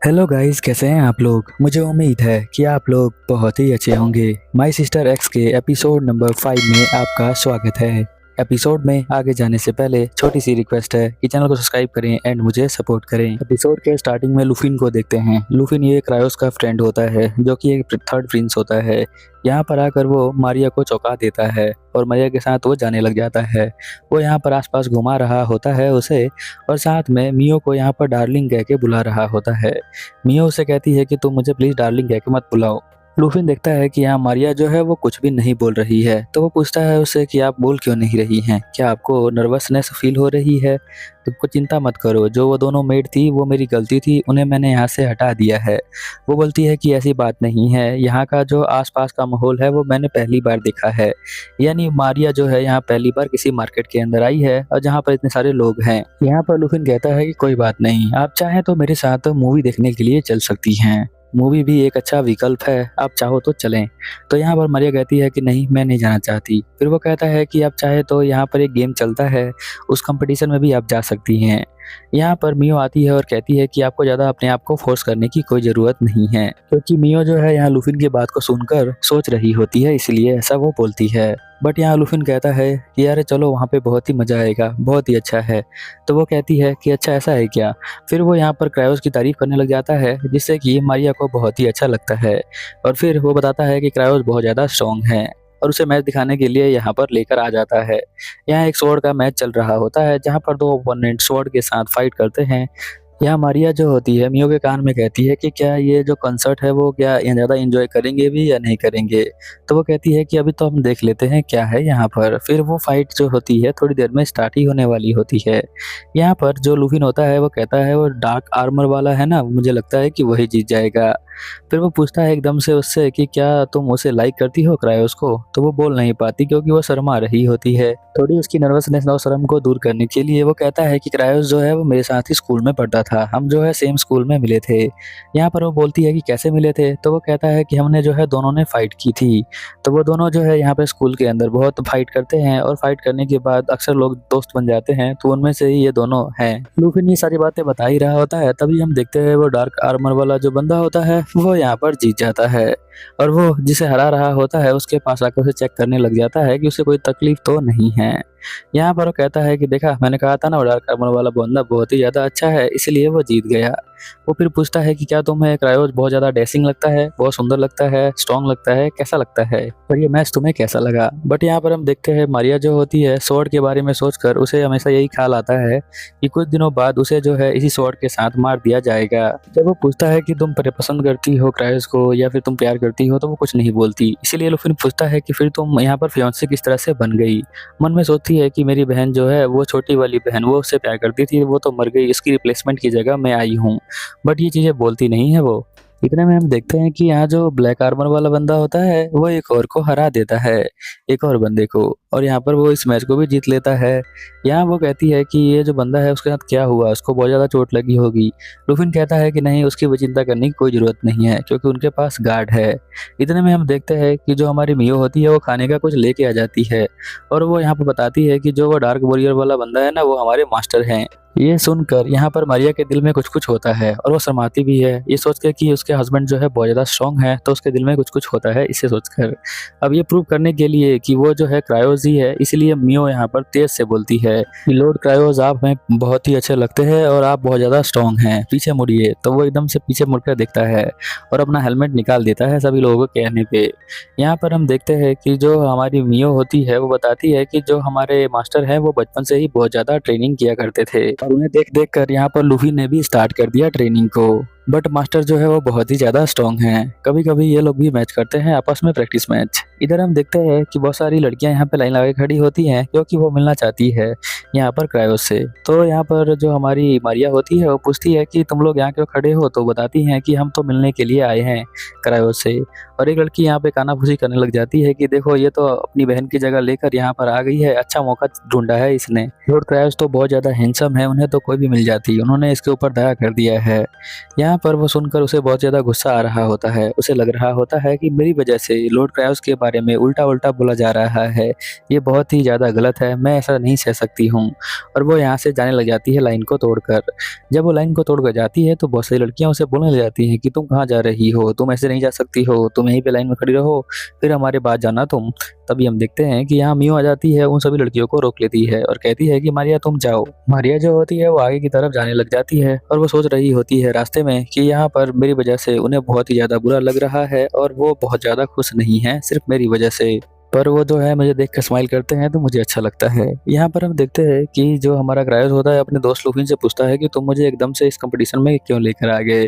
Hello guys, कैसे हैं आप लोग। मुझे उम्मीद है कि आप लोग बहुत ही अच्छे होंगे। माय सिस्टर एक्स के एपिसोड नंबर 5 में आपका स्वागत है। एपिसोड में आगे जाने से पहले छोटी सी रिक्वेस्ट है कि चैनल को सब्सक्राइब करें एंड मुझे सपोर्ट करें। एपिसोड के स्टार्टिंग में लुफिन को देखते हैं। लुफिन ये क्रायोस का फ्रेंड होता है जो कि एक थर्ड प्रिंस होता है। यहाँ पर आकर वो मारिया को चौंका देता है और मारिया के साथ वो जाने लग जाता है। वो यहाँ पर आसपास घुमा रहा होता है उसे, और साथ में मियो को यहाँ पर डार्लिंग कह के बुला रहा होता है। मियो उसे कहती है कि तुम मुझे प्लीज डार्लिंग कह के मत बुलाओ। लूफिन देखता है कि यहाँ मारिया जो है वो कुछ भी नहीं बोल रही है, तो वो पूछता है उससे कि आप बोल क्यों नहीं रही हैं, क्या आपको नर्वसनेस फील हो रही है। तुमको चिंता मत करो, जो वो दोनों मेड थी वो मेरी गलती थी, उन्हें मैंने यहाँ से हटा दिया है। वो बोलती है कि ऐसी बात नहीं है, यहाँ का जो आसपास का माहौल है वो मैंने पहली बार देखा है। यानी मारिया जो है यहाँ पहली बार किसी मार्केट के अंदर आई है और जहाँ पर इतने सारे लोग हैं। यहाँ पर लुफिन कहता है कि कोई बात नहीं, आप चाहें तो मेरे साथ मूवी देखने के लिए चल सकती हैं। मूवी भी एक अच्छा विकल्प है, आप चाहो तो चलें। तो यहाँ पर मारिया कहती है कि नहीं, मैं नहीं जाना चाहती। फिर वो कहता है कि आप चाहे तो यहाँ पर एक गेम चलता है, उस कंपटीशन में भी आप जा सकती हैं। यहाँ पर मियो आती है और कहती है कि आपको ज़्यादा अपने आप को फोर्स करने की कोई ज़रूरत नहीं है, क्योंकि मियो जो है यहाँ लुफिन की बात को सुनकर सोच रही होती है, इसलिए ऐसा वो बोलती है। बट यहाँ लुफिन कहता है कि अरे चलो, वहाँ पे बहुत ही मज़ा आएगा, बहुत ही अच्छा है। तो वो कहती है कि अच्छा ऐसा है क्या। फिर वो यहाँ पर क्रायोस की तारीफ करने लग जाता है, जिससे कि मारिया को बहुत ही अच्छा लगता है। और फिर वो बताता है कि क्रायोस बहुत ज़्यादा स्ट्रॉन्ग है और उसे मैच दिखाने के लिए यहाँ पर लेकर आ जाता है। यहाँ एक स्वॉर्ड का मैच चल रहा होता है, जहाँ पर दो ओपोनेंट स्वॉर्ड के साथ फाइट करते हैं। यहाँ मारिया जो होती है मियो के कान में कहती है कि क्या ये जो कंसर्ट है वो क्या यहाँ ज़्यादा एंजॉय करेंगे भी या नहीं करेंगे। तो वो कहती है कि अभी तो हम देख लेते हैं क्या है यहाँ पर। फिर वो फाइट जो होती है थोड़ी देर में स्टार्ट ही होने वाली होती है। यहाँ पर जो लुफिन होता है वो कहता है वो डार्क आर्मर वाला है ना, मुझे लगता है कि वही जीत जाएगा। फिर वो पूछता है एकदम से उससे कि क्या तुम उसे लाइक करती हो क्रायोस को। तो वो बोल नहीं पाती क्योंकि वो शर्मा रही होती है। थोड़ी उसकी नर्वसनेस और शर्म को दूर करने के लिए वो कहता है कि क्रायोस जो है वो मेरे साथ ही स्कूल में पढ़ता था, हम जो है सेम स्कूल में मिले थे। यहाँ पर वो बोलती है कि कैसे मिले थे। तो वो कहता है कि हमने जो है दोनों ने फाइट की थी। तो वो दोनों जो है यहाँ पे स्कूल के अंदर बहुत फाइट करते हैं और फाइट करने के बाद अक्सर लोग दोस्त बन जाते हैं, तो उनमें से ही ये दोनों हैं। लूफिन ये सारी बातें बता ही रहा होता है, तभी हम देखते हैं वो डार्क आर्मर वाला जो बंदा होता है वो यहाँ पर जीत जाता है। और वो जिसे हरा रहा होता है उसके पास आकर उसे चेक करने लग जाता है कि उसे कोई तकलीफ तो नहीं है। यहाँ पर वो कहता है कि देखा, मैंने कहा था ना वो डार्क आर्मर वाला बंदा बहुत ही ज़्यादा अच्छा है, इसलिए वो जीत गया। वो फिर पूछता है कि क्या तुम्हें क्रायोस बहुत ज़्यादा डैशिंग लगता है, बहुत सुंदर लगता है, स्ट्रॉन्ग लगता है, कैसा लगता है, और ये मैच तुम्हें कैसा लगा। बट यहाँ पर हम देखते हैं मारिया जो होती है स्वॉर्ड के बारे में सोचकर उसे हमेशा यही ख्याल आता है कि कुछ दिनों बाद उसे जो है इसी स्वॉर्ड के साथ मार दिया जाएगा। जब वो पूछता है कि तुम पसंद करती हो क्रायोस को या फिर तुम प्यार करती हो, तो वो कुछ नहीं बोलती। इसीलिए लुफिन पूछता है कि फिर तुम यहाँ पर फियांसे किस तरह से बन गई। मन में सोचती है कि मेरी बहन जो है वो छोटी वाली बहन वो उससे प्यार करती थी, वो तो मर गई, इसकी रिप्लेसमेंट की जगह मैं आई हूँ। बट ये चीज़ें बोलती नहीं है वो। इतने में हम देखते हैं कि यहाँ जो ब्लैक आर्मर वाला बंदा होता है वो एक और को हरा देता है, एक और बंदे को, और यहाँ पर वो इस मैच को भी जीत लेता है। यहाँ वो कहती है कि ये जो बंदा है उसके साथ क्या हुआ, उसको बहुत ज़्यादा चोट लगी होगी। लुफिन कहता है कि नहीं, उसकी चिंता करने की कोई ज़रूरत नहीं है क्योंकि उनके पास गार्ड है। इतने में हम देखते हैं कि जो हमारी मियो होती है वो खाने का कुछ लेके आ जाती है, और वो यहाँ पर बताती है कि जो वो डार्क वॉरियर वाला बंदा है ना वो हमारे मास्टर हैं। ये सुनकर यहाँ पर मारिया के दिल में कुछ कुछ होता है और वो शर्माती भी है, ये सोच के कि उसके हस्बैंड जो है बहुत ज़्यादा स्ट्रॉन्ग है, तो उसके दिल में कुछ कुछ होता है इसे सोचकर। अब ये प्रूव करने के लिए कि वो जो है क्रायोस ही है, इसलिए मियो यहाँ पर तेज से बोलती है कि लॉर्ड क्रायोस, आप हमें बहुत ही अच्छे लगते हैं और आप बहुत ज़्यादा स्ट्रॉन्ग हैं, पीछे मुड़िए। तो वो एकदम से पीछे मुड़कर देखता है और अपना हेलमेट निकाल देता है सभी लोगों को कहने पे। यहाँ पर हम देखते हैं कि जो हमारी मियो होती है वो बताती है कि जो हमारे मास्टर हैं वो बचपन से ही बहुत ज़्यादा ट्रेनिंग किया करते थे, और उन्हें देख देख कर यहाँ पर लूफी ने भी स्टार्ट कर दिया ट्रेनिंग को। बट मास्टर जो है वो बहुत ही ज़्यादा स्ट्रॉन्ग हैं। कभी कभी ये लोग भी मैच करते हैं आपस में, प्रैक्टिस मैच। इधर हम देखते हैं कि बहुत सारी लड़कियां यहाँ पे लाइन लगा के खड़ी होती हैं क्योंकि वो मिलना चाहती है यहाँ पर क्रायोस से। तो यहाँ पर जो हमारी मारिया होती है वो पूछती है कि तुम लोग यहाँ क्यों खड़े हो, तो बताती हैं कि हम तो मिलने के लिए आए हैं क्रायोस से। और एक लड़की यहाँ पे कानाफूसी करने लग जाती है कि देखो, ये तो अपनी बहन की जगह लेकर यहाँ पर आ गई है, अच्छा मौका ढूंढा है इसने। लॉर्ड क्रायोस तो बहुत ज़्यादा हैंडसम है, उन्हें तो कोई भी मिल जाती, उन्होंने इसके ऊपर दया कर दिया है। यहाँ पर वो सुनकर उसे बहुत ज़्यादा गुस्सा आ रहा होता है। उसे लग रहा होता है कि मेरी वजह से लॉर्ड क्रायोस के बारे में उल्टा-उल्टा बोला जा रहा है। ये बहुत ही ज़्यादा गलत है, मैं ऐसा नहीं सह सकती हूँ। और वो यहाँ से जाने लग जाती है लाइन को तोड़कर। जब वो लाइन को तोड़कर जाती है तो बहुत सारी लड़कियाँ उसे बोलने लग जाती हैं कि तुम कहाँ जा रही हो? तुम ऐसे नहीं जा सकती हो, तुम यहीं पे लाइन में खड़ी रहो, फिर हमारे बाद जाना तुम। तभी हम देखते हैं कि यहाँ मियो आ जाती है, उन सभी लड़कियों को रोक लेती है और कहती है कि मारिया तुम जाओ। मारिया जो होती है वो आगे की तरफ जाने लग जाती है और वो सोच रही होती है रास्ते में कि यहाँ पर मेरी वजह से उन्हें बहुत ही ज़्यादा बुरा लग रहा है और वो बहुत ज़्यादा खुश नहीं है सिर्फ मेरी वजह से। पर वो जो है मुझे देख कर स्माइल करते हैं तो मुझे अच्छा लगता है। यहाँ पर हम देखते हैं कि जो हमारा क्रायोस होता है अपने दोस्त लूफिन से पूछता है कि तुम मुझे एकदम से इस कंपटीशन में क्यों लेकर आ गए।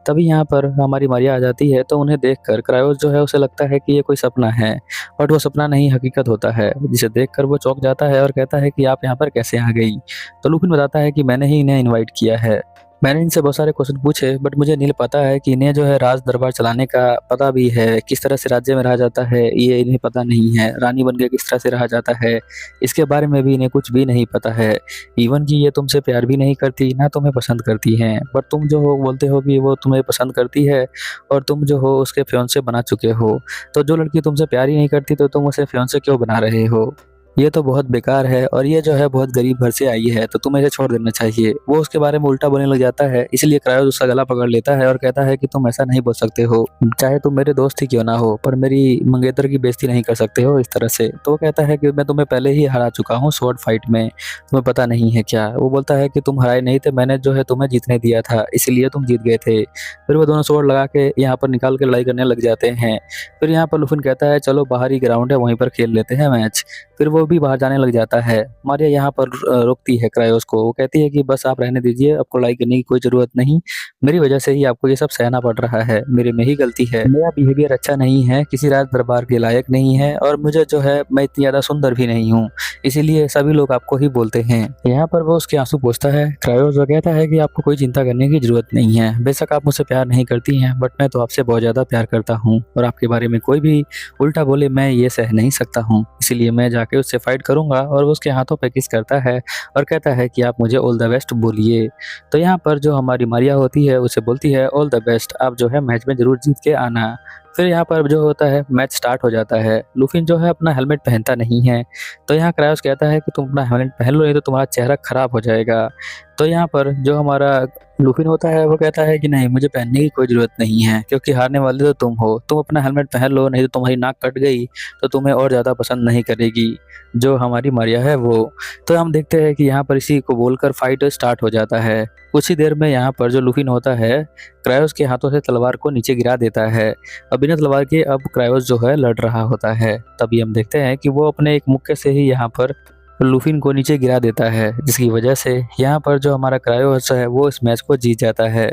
तभी यहाँ पर हमारी मारिया आ जाती है तो उन्हें देखकर क्रायोस जो है उसे लगता है कि ये कोई सपना है, बट वो सपना नहीं हकीकत होता है, जिसे देखकर वो चौंक जाता है और कहता है कि आप यहाँ पर कैसे आ गई। तो लूफिन बताता है कि मैंने ही इन्हें इन्वाइट किया है। मैंने इनसे बहुत सारे क्वेश्चन पूछे बट मुझे नहीं पता है कि इन्हें जो है राज दरबार चलाने का पता भी है, किस तरह से राज्य में रहा जाता है ये इन्हें पता नहीं है, रानी बन के किस तरह से रहा जाता है इसके बारे में भी इन्हें कुछ भी नहीं पता है। इवन कि ये तुमसे प्यार भी नहीं करती ना तुम्हें पसंद करती हैं, बट तुम जो हो बोलते हो कि वो तुम्हें पसंद करती है और तुम जो हो उसके फियांसे बना चुके हो। तो जो लड़की तुमसे प्यार ही नहीं करती तो तुम उसे फियांसे क्यों बना रहे हो? ये तो बहुत बेकार है और ये जो है बहुत गरीब घर से आई है तो तुम्हें इसे छोड़ देना चाहिए। वो उसके बारे में उल्टा बोलने लग जाता है, इसलिए क्रायोस उसका गला पकड़ लेता है और कहता है कि तुम ऐसा नहीं बोल सकते हो, चाहे तुम मेरे दोस्त ही क्यों ना हो, पर मेरी मंगेतर की बेइज्जती नहीं कर सकते हो इस तरह से। तो वो कहता है कि मैं तुम्हें पहले ही हरा चुका हूँ स्वॉर्ड फाइट में, तुम्हें पता नहीं है क्या। वो बोलता है कि तुम हराए नहीं थे, मैंने जो है तुम्हें जीतने दिया था इसलिए तुम जीत गए थे। फिर वो दोनों स्वॉर्ड लगा के यहाँ पर निकाल के लड़ाई करने लग जाते हैं। फिर यहाँ पर लुफिन कहता है चलो बाहर ही ग्राउंड है वहीं पर खेल लेते हैं मैच। फिर वो भी बाहर जाने लग जाता है। मारिया यहाँ पर रोकती है क्रायोस को, वो कहती है कि बस आप रहने दीजिए, आपको लड़ाई करने की कोई ज़रूरत नहीं, मेरी वजह से ही आपको ये सब सहना पड़ रहा है, मेरे में ही गलती है, मेरा बिहेवियर अच्छा नहीं है, किसी राज दरबार के लायक नहीं है और मुझे जो है मैं इतनी ज़्यादा सुंदर भी नहीं हूँ, इसीलिए सभी लोग आपको ही बोलते हैं। यहाँ पर वो उसके आंसू पोंछता है। क्रायोस वो कहता है कि आपको कोई चिंता करने की जरूरत नहीं है, बेशक आप मुझसे प्यार नहीं करती हैं बट मैं तो आपसे बहुत ज़्यादा प्यार करता हूँ और आपके बारे में कोई भी उल्टा बोले मैं ये सह नहीं सकता हूँ, इसीलिए मैं जाके उससे फाइट करूंगा। और वो उसके हाथों पे किस करता है और कहता है कि आप मुझे ऑल द बेस्ट बोलिए। तो यहाँ पर जो हमारी मारिया होती है उसे बोलती है ऑल द बेस्ट, आप जो है मैच में जरूर जीत के आना। फिर यहाँ पर जो होता है मैच स्टार्ट हो जाता है। लुफिन जो है अपना हेलमेट पहनता नहीं है, तो यहाँ क्रायोस कहता है कि तुम अपना हेलमेट पहन लो नहीं तो तुम्हारा चेहरा खराब हो जाएगा। तो यहाँ पर जो हमारा लुफिन होता है वो कहता है कि नहीं मुझे पहनने की कोई ज़रूरत नहीं है क्योंकि हारने वाले तो तुम हो, तुम अपना हेलमेट पहन लो नहीं तो तुम्हारी नाक कट गई तो तुम्हें और ज़्यादा पसंद नहीं करेगी जो हमारी मारिया है वो। तो हम देखते हैं कि यहाँ पर इसी को बोलकर फाइट स्टार्ट हो जाता है। कुछ ही देर में यहाँ पर जो लुफिन होता है क्रायोस के हाथों से तलवार को नीचे गिरा देता है। अब बिना तलवार के अब क्रायोस जो है लड़ रहा होता है। तभी हम देखते हैं कि वो अपने एक मुक्के से ही यहाँ पर लुफिन को नीचे गिरा देता है, जिसकी वजह से यहाँ पर जो हमारा क्रायोस है वो इस मैच को जीत जाता है।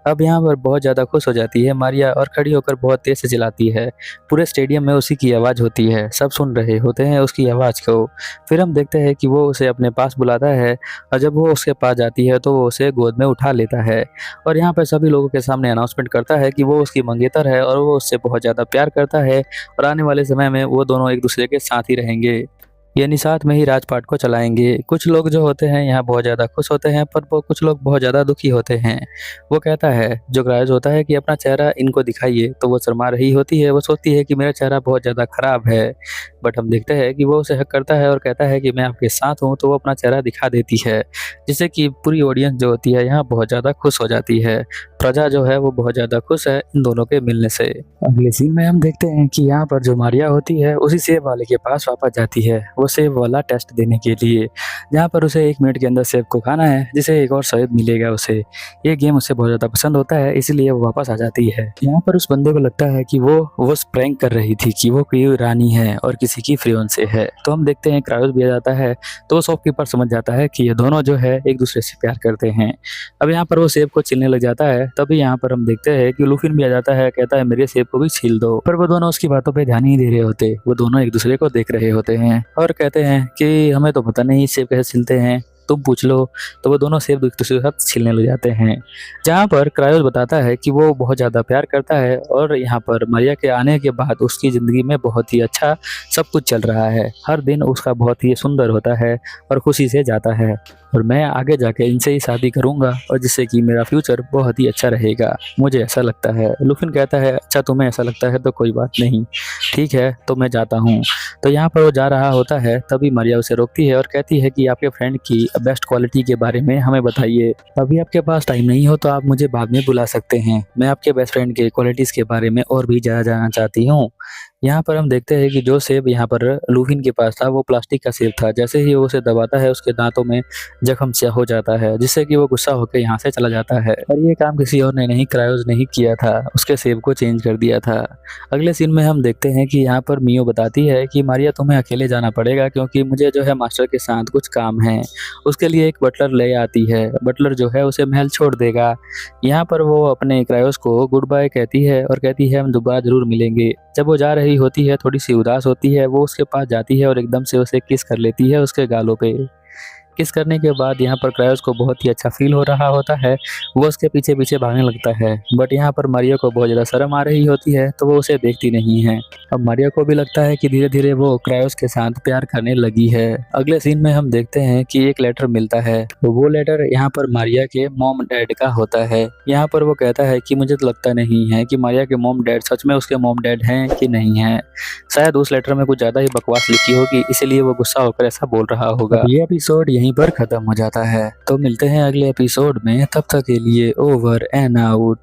अब यहाँ पर बहुत ज़्यादा खुश हो जाती है मारिया और खड़ी होकर बहुत तेज़ से चिल्लाती है। पूरे स्टेडियम में उसी की आवाज़ होती है, सब सुन रहे होते हैं उसकी आवाज़ को। फिर हम देखते हैं कि वो उसे अपने पास बुलाता है और जब वो उसके पास जाती है तो वो उसे गोद में उठा लेता है और यहाँ पर सभी लोगों के सामने अनाउंसमेंट करता है कि वो उसकी मंगेतर है और वो उससे बहुत ज़्यादा प्यार करता है और आने वाले समय में वो दोनों एक दूसरे के साथ ही रहेंगे, यानी साथ में ही राजपाट को चलाएंगे। कुछ लोग जो होते हैं यहाँ बहुत ज़्यादा खुश होते हैं पर वो कुछ लोग बहुत ज़्यादा दुखी होते हैं। वो कहता है जो क्रायोस होता है कि अपना चेहरा इनको दिखाइए, तो वो शर्मा रही होती है, वो सोचती है कि मेरा चेहरा बहुत ज़्यादा ख़राब है। बट हम देखते हैं कि वो उसे हक करता है और कहता है कि मैं आपके साथ हूँ, तो वो अपना चेहरा दिखा देती है जिससे कि पूरी ऑडियंस जो होती है यहाँ बहुत ज़्यादा खुश हो जाती है। प्रजा जो है वो बहुत ज़्यादा खुश है इन दोनों के मिलने से। अगले सीन में हम देखते हैं कि यहाँ पर जो मारिया होती है उसी सेब वाले के पास वापस जाती है, वो सेब वाला टेस्ट देने के लिए, जहाँ पर उसे 1 मिनट के अंदर सेब को खाना है जिसे एक और सेब मिलेगा उसे। ये गेम उसे बहुत ज़्यादा पसंद होता है इसलिए वो वापस आ जाती है। यहाँ पर उस बंदे को लगता है कि वो प्रैंक कर रही थी कि वो कोई रानी है और किसी की फियांसे है। तो हम देखते हैं क्रायोस भी आ जाता है, तो शॉपकीपर समझ जाता है कि ये दोनों जो है एक दूसरे से प्यार करते हैं। अब यहाँ पर वो सेब को छीलने लग जाता है, तभी यहाँ पर हम देखते हैं कि लुफिन भी आ जाता है, कहता है मेरे सेब को भी छील दो। पर वो दोनों उसकी बातों पे ध्यान ही नहीं दे रहे होते, वो दोनों एक दूसरे को देख रहे होते हैं और कहते हैं कि हमें तो पता नहीं सेब कैसे छीलते हैं, तुम पूछ लो। तो वो दोनों सेब एक दूसरे के साथ छीलने लग जाते हैं, जहाँ पर क्रायोस बताता है कि वो बहुत ज़्यादा प्यार करता है और यहाँ पर मारिया के आने के बाद उसकी ज़िंदगी में बहुत ही अच्छा सब कुछ चल रहा है, हर दिन उसका बहुत ही सुंदर होता है और खुशी से जाता है। और मैं आगे जाके इनसे ही शादी करूंगा और जिससे कि मेरा फ्यूचर बहुत ही अच्छा रहेगा, मुझे ऐसा लगता है। लुफिन कहता है अच्छा तुम्हें ऐसा लगता है तो कोई बात नहीं, ठीक है तो मैं जाता हूँ। तो यहाँ पर वो जा रहा होता है, तभी मारिया उसे रोकती है और कहती है कि आपके फ्रेंड की बेस्ट क्वालिटी के बारे में हमें बताइए। अभी आपके पास टाइम नहीं हो तो आप मुझे बाद में बुला सकते हैं, मैं आपके बेस्ट फ्रेंड के क्वालिटीज़ के बारे में और भी ज़्यादा जानना चाहती हूँ। यहाँ पर हम देखते हैं कि जो सेब यहाँ पर लुफिन के पास था वो प्लास्टिक का सेब था। जैसे ही वो उसे दबाता है उसके दांतों में जख्म सा हो जाता है, जिससे कि वो गुस्सा होकर यहाँ से चला जाता है। और ये काम किसी और ने नहीं, क्रायोज ने ही किया था, उसके सेब को चेंज कर दिया था। अगले सीन में हम देखते हैं कि यहाँ पर मियो बताती है कि मारिया तुम्हें अकेले जाना पड़ेगा क्योंकि मुझे जो है मास्टर के साथ कुछ काम है। उसके लिए एक बटलर ले आती है, बटलर जो है उसे महल छोड़ देगा। यहाँ पर वो अपने क्रायोस को गुड बाय कहती है और कहती है हम दोबारा जरूर मिलेंगे। जब वो जा रही होती है थोड़ी सी उदास होती है, वो उसके पास जाती है और एकदम से उसे किस कर लेती है उसके गालों पे। किस करने के बाद यहाँ पर क्रायोस को बहुत ही अच्छा फील हो रहा होता है, वो उसके पीछे पीछे भागने लगता है। बट यहाँ पर मारिया को बहुत ज़्यादा शर्म आ रही होती है तो वो उसे देखती नहीं है। अब मारिया को भी लगता है कि धीरे धीरे वो क्रायोस के साथ प्यार करने लगी है। अगले सीन में हम देखते हैं कि एक लेटर मिलता है, वो लेटर यहाँ पर मारिया के मॉम डैड का होता है। यहाँ पर वो कहता है कि मुझे तो लगता नहीं है कि मारिया के मॉम डैड सच में उसके मॉम डैड हैं कि नहीं हैं। शायद उस लेटर में कुछ ज़्यादा ही बकवास लिखी होगी, इसीलिए वो गुस्सा होकर ऐसा बोल रहा होगा। ये एपिसोड यहीं पर खत्म हो जाता है, तो मिलते हैं अगले एपिसोड में, तब तक के लिए ओवर एंड आउट।